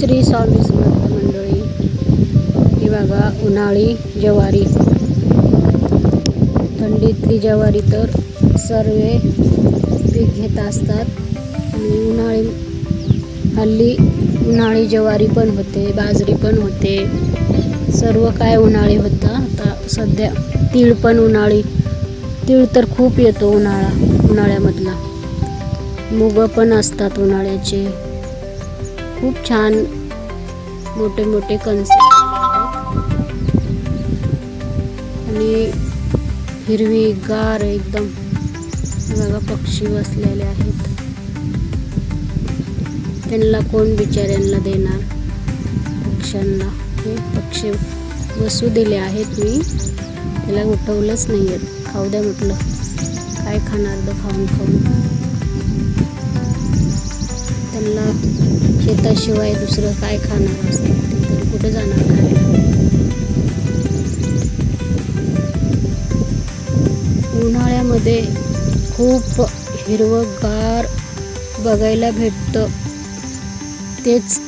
श्री स्वामी समर्थ मंडळी, ही बघा उन्हाळी ज्वारी. थंडीतली ज्वारी तर सर्व पीक घेत असतात आणि हल्ली उन्हाळी ज्वारी पण होते, बाजरी पण होते, सर्व काय उन्हाळी होतं. आता सध्या तीळ पण उन्हाळी, तीळ तर खूप येतो उन्हाळ्यामधला. मूग पण असतात उन्हाळ्याचे. खूप छान मोठे मोठे कणस आणि हिरवीगार एकदम. बघा पक्षी बसलेले आहेत. त्यांना कोण बिचाऱ्यांना देणार पक्ष्यांना? हे पक्षी बसू दिले आहेत, मी त्याला उठवलंच नाही आहे. खाऊ द्या म्हटलं, काय खाणार द खाऊन खाऊन. त्यांना शेताशिवाय दुसरं काय खाणार असतात ते, तर कुठे जाणार खायला? उन्हाळ्यामध्ये खूप हिरवंगार बघायला भेटतं. तेच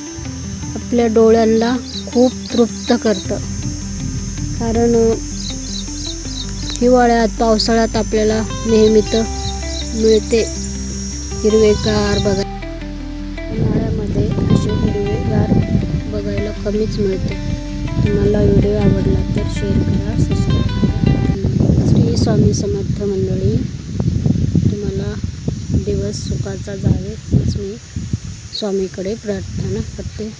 आपल्या डोळ्यांना खूप तृप्त करतं. कारण हिवाळ्यात पावसाळ्यात आपल्याला नेहमीच मिळते हिरवेगार बघायला. उन्हाळ्यामध्ये असे हिरवेगार बघायला कमीच मिळते. तुम्हाला व्हिडिओ आवडला तर शेअर करा, सबस्क्राईब करा. श्री स्वामी समर्थ मंडळी, तुम्हाला दिवस सुखाचा जावे हीच मी स्वामीकडे प्रार्थना करते.